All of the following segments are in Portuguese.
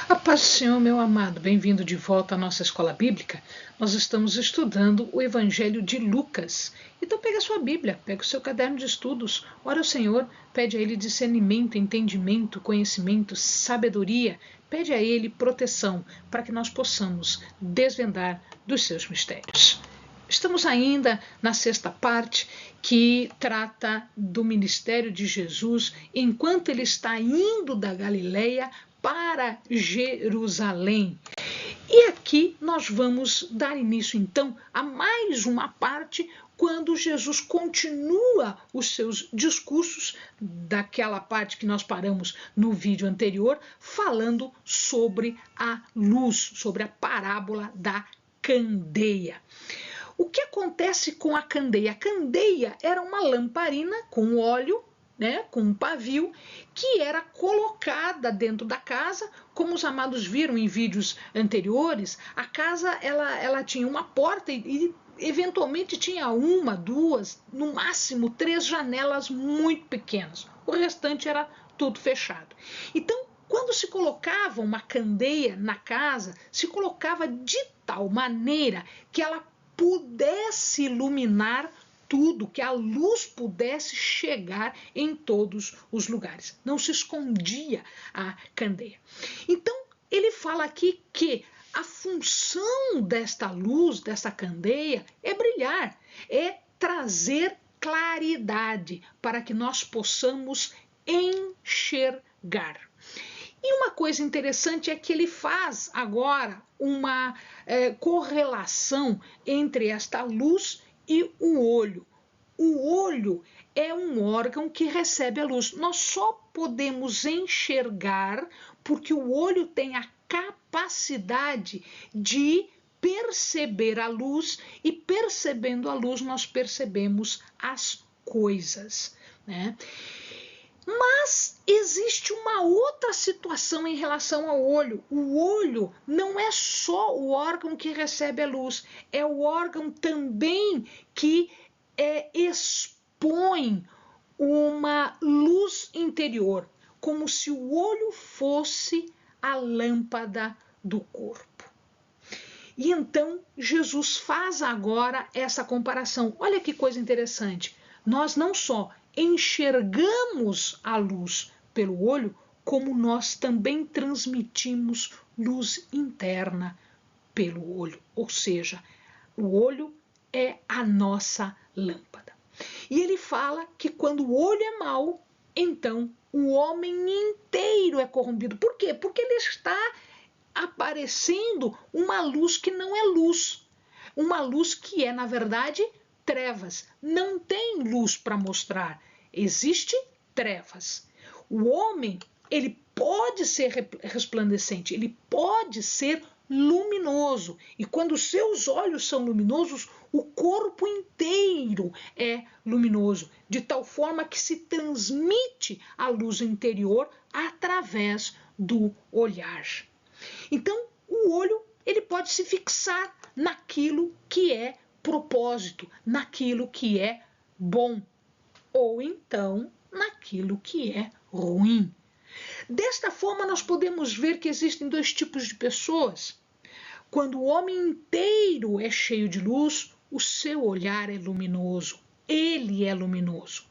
A paz do Senhor, meu amado, bem-vindo de volta à nossa escola bíblica. Nós estamos estudando o Evangelho de Lucas. Então pega a sua Bíblia, pega o seu caderno de estudos, ora ao Senhor, pede a Ele discernimento, entendimento, conhecimento, sabedoria, pede a Ele proteção para que nós possamos desvendar dos seus mistérios. Estamos ainda na sexta parte que trata do ministério de Jesus enquanto ele está indo da Galileia para Jerusalém. E aqui nós vamos dar início então a mais uma parte quando Jesus continua os seus discursos, daquela parte que nós paramos no vídeo anterior, falando sobre a luz, sobre a parábola da candeia. O que acontece com a candeia? A candeia era uma lamparina com óleo, com um pavio, que era colocada dentro da casa. Como os amados viram em vídeos anteriores, a casa ela tinha uma porta e eventualmente tinha uma, duas, no máximo 3 janelas muito pequenas. O restante era tudo fechado. Então, quando se colocava uma candeia na casa, se colocava de tal maneira que ela pudesse iluminar tudo, que a luz pudesse chegar em todos os lugares. Não se escondia a candeia. Então, ele fala aqui que a função desta luz, dessa candeia, é brilhar, é trazer claridade para que nós possamos enxergar. E uma coisa interessante é que ele faz agora uma correlação entre esta luz e o olho. O olho é um órgão que recebe a luz. Nós só podemos enxergar porque o olho tem a capacidade de perceber a luz, e percebendo a luz nós percebemos as coisas, né? Mas existe uma outra situação em relação ao olho. O olho não é só o órgão que recebe a luz, é o órgão também que expõe uma luz interior, como se o olho fosse a lâmpada do corpo. E então Jesus faz agora essa comparação. Olha que coisa interessante. Nós não só enxergamos a luz pelo olho, como nós também transmitimos luz interna pelo olho. Ou seja, o olho é a nossa lâmpada. E ele fala que quando o olho é mau, então o homem inteiro é corrompido. Por quê? Porque ele está aparecendo uma luz que não é luz. Uma luz que é, na verdade, trevas. Não tem luz para mostrar. Existe trevas. O homem, ele pode ser resplandecente, ele pode ser luminoso. E quando os seus olhos são luminosos, o corpo inteiro é luminoso, de tal forma que se transmite a luz interior através do olhar. Então, o olho, ele pode se fixar naquilo que é propósito, naquilo que é bom, ou então naquilo que é ruim. Desta forma, nós podemos ver que existem 2 tipos de pessoas. Quando o homem inteiro é cheio de luz, o seu olhar é luminoso, ele é luminoso.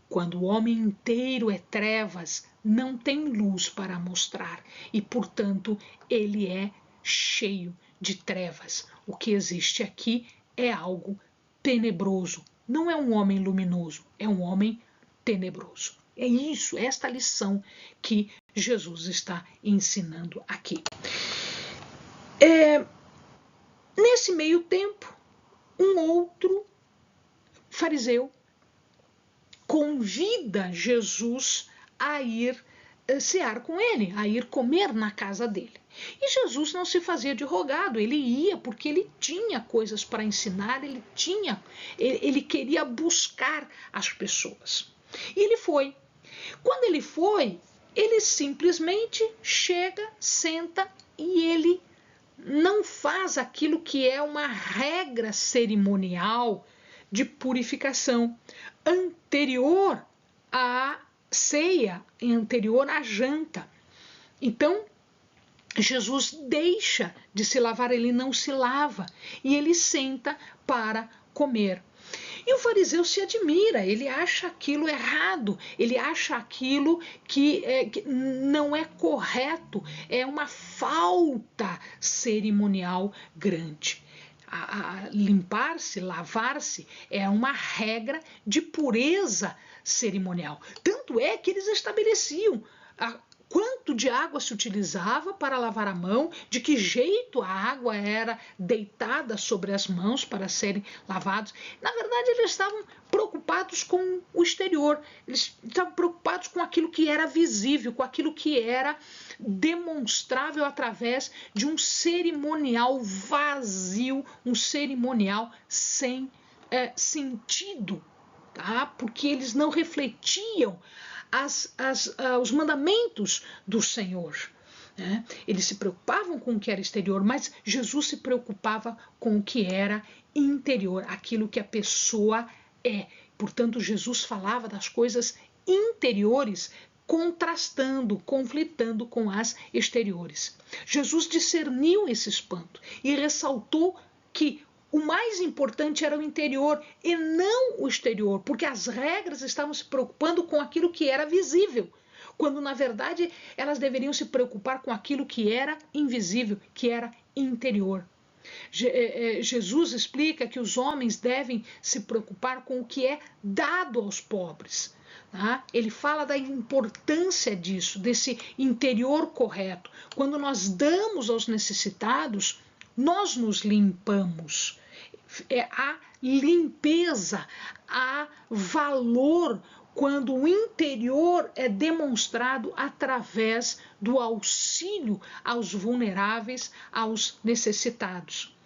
Quando o homem inteiro é trevas, não tem luz para mostrar e, portanto, ele é cheio de trevas. O que existe aqui é algo tenebroso. Não é um homem luminoso, é um homem tenebroso. É isso, esta lição que Jesus está ensinando aqui. Nesse meio tempo, um outro fariseu convida Jesus a ir cear com ele, a ir comer na casa dele. E Jesus não se fazia de rogado, ele ia porque ele tinha coisas para ensinar, ele queria buscar as pessoas. E ele foi. Quando ele foi, ele simplesmente chega, senta e ele não faz aquilo que é uma regra cerimonial de purificação anterior à ceia, anterior à janta. Então, Jesus deixa de se lavar, ele não se lava e ele senta para comer. E o fariseu se admira, ele acha aquilo errado, ele acha aquilo que não é correto, é uma falta cerimonial grande. Limpar-se, lavar-se é uma regra de pureza cerimonial. Tanto é que eles estabeleciam quanto de água se utilizava para lavar a mão, de que jeito a água era deitada sobre as mãos para serem lavados. Na verdade, eles estavam preocupados com o exterior, eles estavam preocupados com aquilo que era visível, com aquilo que era demonstrável através de um cerimonial vazio, um cerimonial sem sentido, tá? Porque eles não refletiam os mandamentos do Senhor. Né? Eles se preocupavam com o que era exterior, mas Jesus se preocupava com o que era interior, aquilo que a pessoa é. Portanto, Jesus falava das coisas interiores, contrastando, conflitando com as exteriores. Jesus discerniu esse espanto e ressaltou que o mais importante era o interior e não o exterior, porque as regras estavam se preocupando com aquilo que era visível, quando na verdade elas deveriam se preocupar com aquilo que era invisível, que era interior. Jesus explica que os homens devem se preocupar com o que é dado aos pobres. Tá? Ele fala da importância disso, desse interior correto. Quando nós damos aos necessitados, nós nos limpamos. Há limpeza, há valor quando o interior é demonstrado através do auxílio aos vulneráveis, aos necessitados.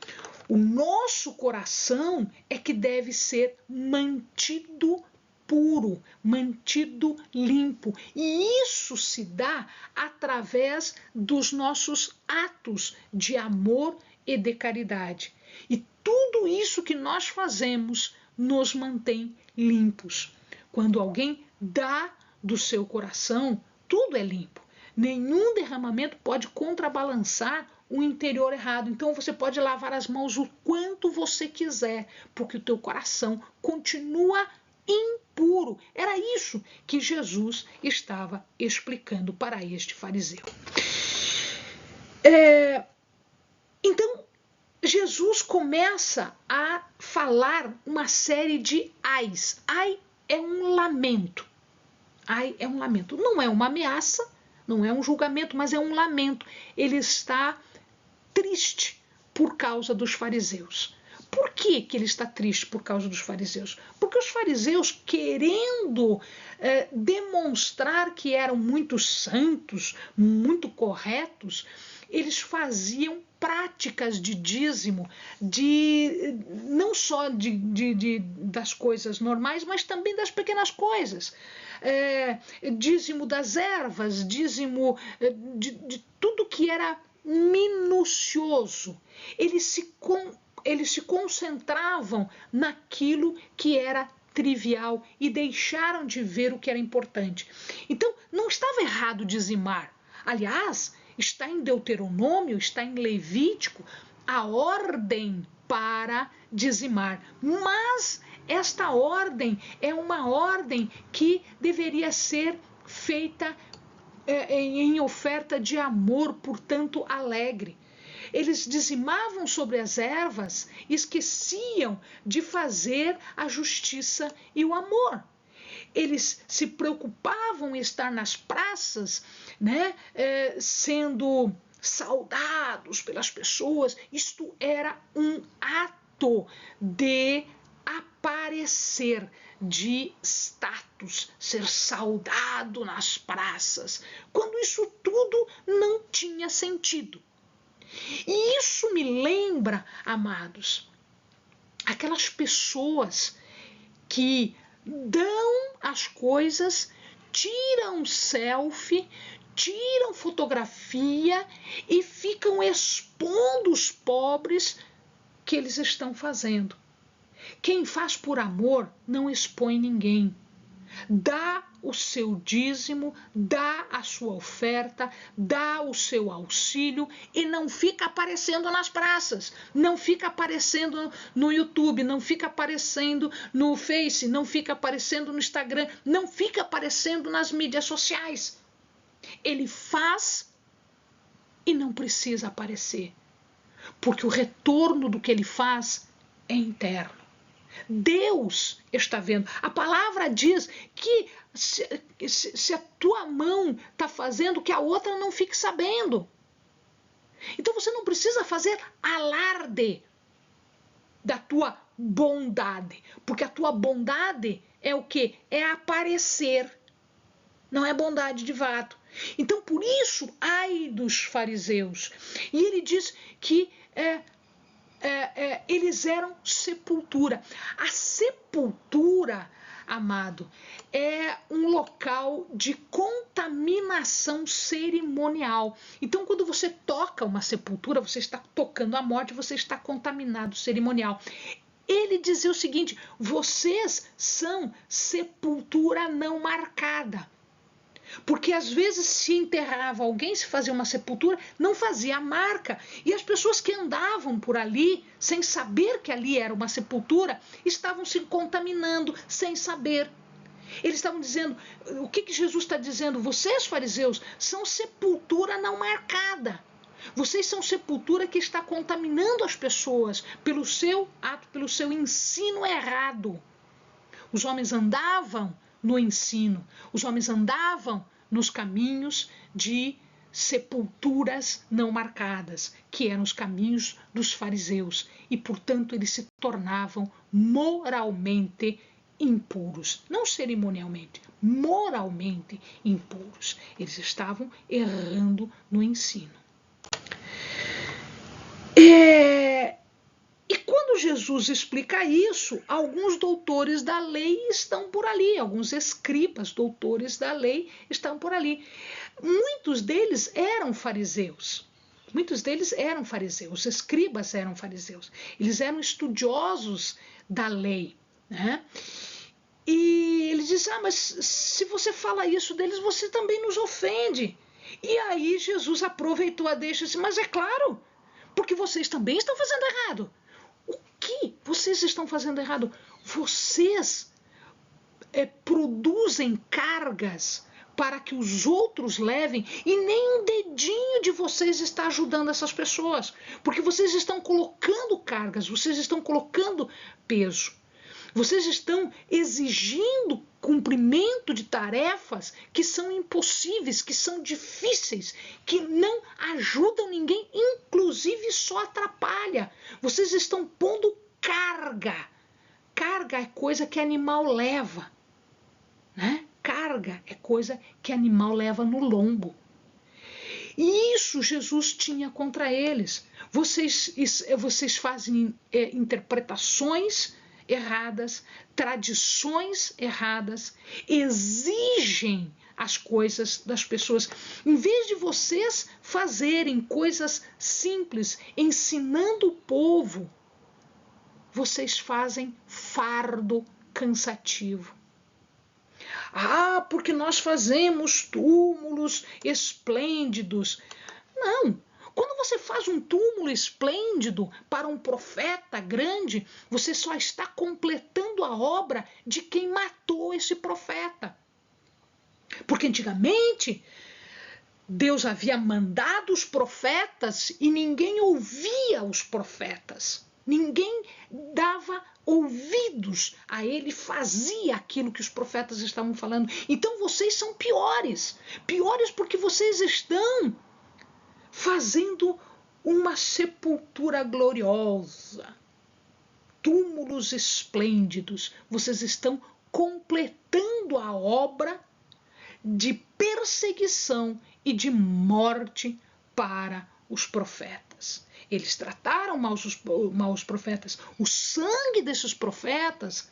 O nosso coração é que deve ser mantido puro, mantido limpo. E isso se dá através dos nossos atos de amor e de caridade. E tudo isso que nós fazemos nos mantém limpos. Quando alguém dá do seu coração, tudo é limpo. Nenhum derramamento pode contrabalançar o interior errado. Então você pode lavar as mãos o quanto você quiser, porque o teu coração continua impuro. Era isso que Jesus estava explicando para este fariseu. Então, Jesus começa a falar uma série de ais. Ai é um lamento. Ai é um lamento. Não é uma ameaça, não é um julgamento, mas é um lamento. Ele está triste por causa dos fariseus. Por que ele está triste por causa dos fariseus? Porque os fariseus, querendo demonstrar que eram muito santos, muito corretos, eles faziam práticas de dízimo, não só das coisas normais, mas também das pequenas coisas. Dízimo das ervas, dízimo de tudo que era minucioso. Eles se concentravam naquilo que era trivial e deixaram de ver o que era importante. Então, não estava errado dizimar. Aliás, está em Deuteronômio, está em Levítico, a ordem para dizimar. Mas esta ordem é uma ordem que deveria ser feita em oferta de amor, portanto, alegre. Eles dizimavam sobre as ervas, esqueciam de fazer a justiça e o amor. Eles se preocupavam em estar nas praças, né, sendo saudados pelas pessoas. Isto era um ato de aparecer, de status, ser saudado nas praças, quando isso tudo não tinha sentido. E isso me lembra, amados, aquelas pessoas que dão as coisas, tiram selfie, tiram fotografia e ficam expondo os pobres que eles estão fazendo. Quem faz por amor não expõe ninguém. Dá o seu dízimo, dá a sua oferta, dá o seu auxílio e não fica aparecendo nas praças, não fica aparecendo no YouTube, não fica aparecendo no Face, não fica aparecendo no Instagram, não fica aparecendo nas mídias sociais. Ele faz e não precisa aparecer, porque o retorno do que ele faz é interno. Deus está vendo. A palavra diz que se a tua mão está fazendo, que a outra não fique sabendo. Então você não precisa fazer alarde da tua bondade, porque a tua bondade é o quê? É aparecer, não é bondade de fato. Então por isso, ai dos fariseus. E ele diz que eles eram sepultura. A sepultura, amado, é um local de contaminação cerimonial. Então, quando você toca uma sepultura, você está tocando a morte, você está contaminado cerimonial. Ele dizia o seguinte: vocês são sepultura não marcada. Porque às vezes se enterrava alguém, se fazia uma sepultura, não fazia a marca. E as pessoas que andavam por ali, sem saber que ali era uma sepultura, estavam se contaminando, sem saber. Eles estavam dizendo, o que Jesus está dizendo? Vocês, fariseus, são sepultura não marcada. Vocês são sepultura que está contaminando as pessoas pelo seu ato, pelo seu ensino errado. Os homens andavam no ensino. Os homens andavam nos caminhos de sepulturas não marcadas, que eram os caminhos dos fariseus, e, portanto, eles se tornavam moralmente impuros, não cerimonialmente, moralmente impuros. Eles estavam errando no ensino. E quando Jesus explica isso, alguns doutores da lei estão por ali, alguns escribas, doutores da lei, estão por ali. Muitos deles eram fariseus. Os escribas eram fariseus. Eles eram estudiosos da lei, né? E ele diz, mas se você fala isso deles, você também nos ofende. E aí Jesus aproveitou a deixa e disse, mas é claro, porque vocês também estão fazendo errado. O que vocês estão fazendo errado? Vocês produzem cargas para que os outros levem e nem um dedinho de vocês está ajudando essas pessoas, porque vocês estão colocando cargas, vocês estão colocando peso. Vocês estão exigindo cumprimento de tarefas que são impossíveis, que são difíceis, que não ajudam ninguém, inclusive só atrapalha. Vocês estão pondo carga. Carga é coisa que animal leva, né? Carga é coisa que animal leva no lombo. E isso Jesus tinha contra eles. Vocês fazem interpretações erradas, tradições erradas, exigem as coisas das pessoas. Em vez de vocês fazerem coisas simples, ensinando o povo, vocês fazem fardo cansativo. Porque nós fazemos túmulos esplêndidos. Não. Quando você faz um túmulo esplêndido para um profeta grande, você só está completando a obra de quem matou esse profeta. Porque antigamente Deus havia mandado os profetas e ninguém ouvia os profetas. Ninguém dava ouvidos a ele, fazia aquilo que os profetas estavam falando. Então vocês são piores. Piores porque vocês estão fazendo uma sepultura gloriosa, túmulos esplêndidos. Vocês estão completando a obra de perseguição e de morte para os profetas. Eles trataram mal os profetas. O sangue desses profetas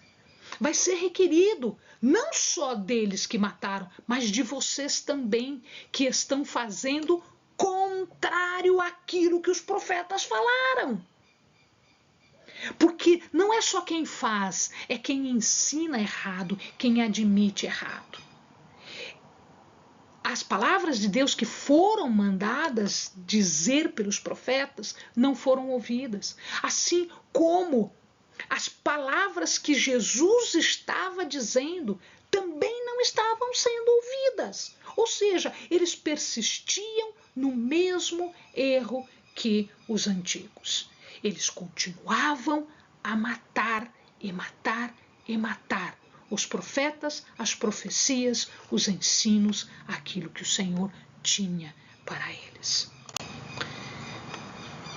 vai ser requerido, não só deles que mataram, mas de vocês também, que estão fazendo contrário àquilo que os profetas falaram. Porque não é só quem faz, é quem ensina errado, quem admite errado. as palavras de Deus que foram mandadas dizer pelos profetas não foram ouvidas. Assim como as palavras que Jesus estava dizendo também não estavam sendo ouvidas. Ou seja, eles persistiam no mesmo erro que os antigos. Eles continuavam a matar e matar e matar os profetas, as profecias, os ensinos, aquilo que o Senhor tinha para eles.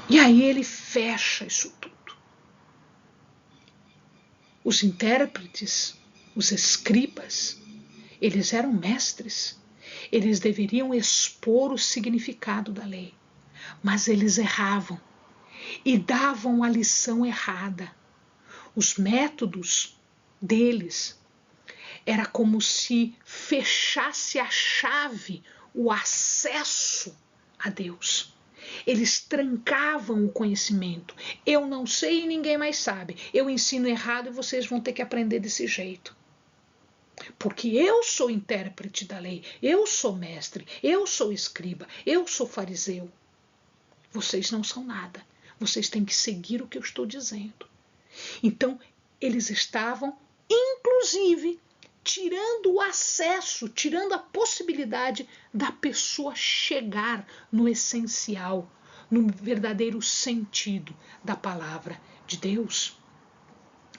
E aí ele fecha isso tudo. Os intérpretes, os escribas, eles eram mestres. Eles deveriam expor o significado da lei, mas eles erravam e davam a lição errada. Os métodos deles era como se fechasse a chave, o acesso a Deus. Eles trancavam o conhecimento. Eu não sei e ninguém mais sabe. Eu ensino errado e vocês vão ter que aprender desse jeito. Porque eu sou intérprete da lei, eu sou mestre, eu sou escriba, eu sou fariseu. Vocês não são nada. Vocês têm que seguir o que eu estou dizendo. Então, eles estavam, inclusive, tirando o acesso, tirando a possibilidade da pessoa chegar no essencial, no verdadeiro sentido da palavra de Deus.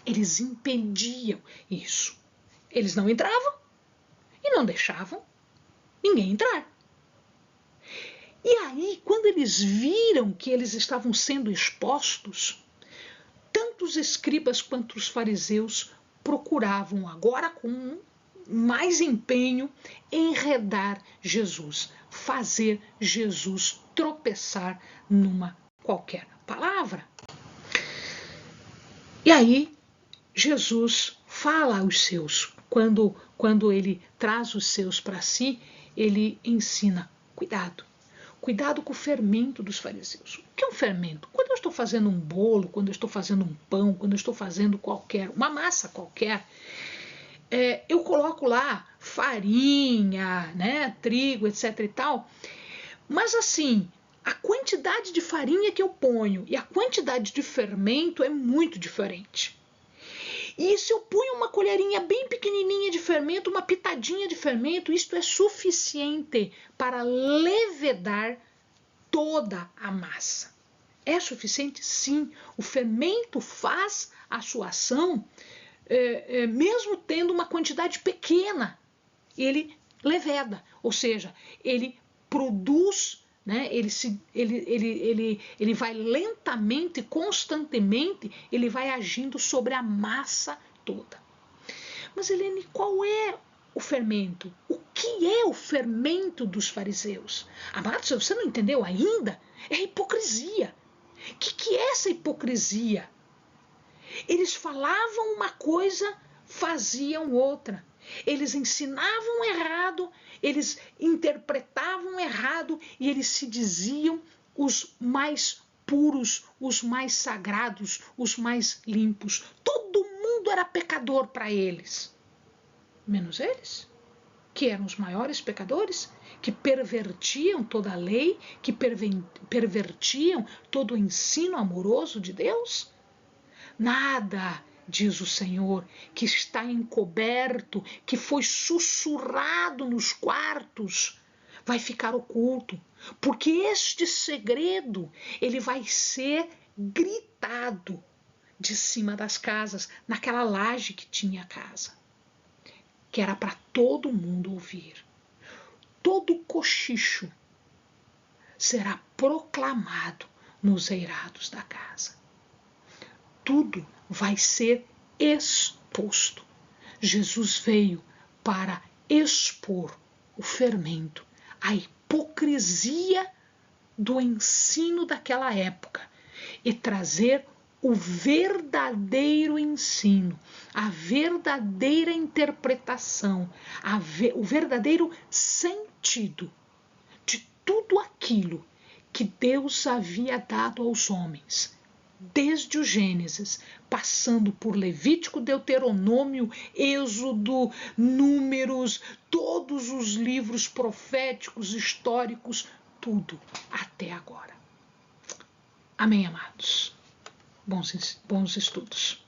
Eles impediam isso. Eles não entravam e não deixavam ninguém entrar. E aí, quando eles viram que eles estavam sendo expostos, tanto os escribas quanto os fariseus procuravam agora com mais empenho enredar Jesus, fazer Jesus tropeçar numa qualquer palavra. E aí Jesus fala aos seus, quando ele traz os seus para si, ele ensina, cuidado com o fermento dos fariseus. O que é um fermento? Quando eu estou fazendo um bolo, quando eu estou fazendo um pão, quando eu estou fazendo uma massa qualquer, eu coloco lá farinha, né, trigo, etc e tal, mas assim, a quantidade de farinha que eu ponho e a quantidade de fermento é muito diferente. E se eu ponho uma colherinha bem pequenininha de fermento, uma pitadinha de fermento, isto é suficiente para levedar toda a massa. É suficiente? Sim. O fermento faz a sua ação, mesmo tendo uma quantidade pequena, ele leveda, ou seja, ele produz, né? Ele vai lentamente, constantemente, ele vai agindo sobre a massa toda. Mas, Helene, qual é o fermento? O que é o fermento dos fariseus? Amados, você não entendeu ainda? É a hipocrisia. O que é essa hipocrisia? Eles falavam uma coisa, faziam outra. Eles ensinavam errado, eles interpretavam errado e eles se diziam os mais puros, os mais sagrados, os mais limpos. Todo mundo era pecador para eles, menos eles, que eram os maiores pecadores, que pervertiam toda a lei, que pervertiam todo o ensino amoroso de Deus. Nada, diz o Senhor, que está encoberto, que foi sussurrado nos quartos, vai ficar oculto, porque este segredo, ele vai ser gritado de cima das casas, naquela laje que tinha a casa, que era para todo mundo ouvir. Todo cochicho será proclamado nos eirados da casa. Tudo vai ser exposto. Jesus veio para expor o fermento, a hipocrisia do ensino daquela época e trazer o verdadeiro ensino, a verdadeira interpretação, o verdadeiro sentido de tudo aquilo que Deus havia dado aos homens desde o Gênesis, passando por Levítico, Deuteronômio, Êxodo, Números, todos os livros proféticos, históricos, tudo até agora. Amém, amados? Bons estudos.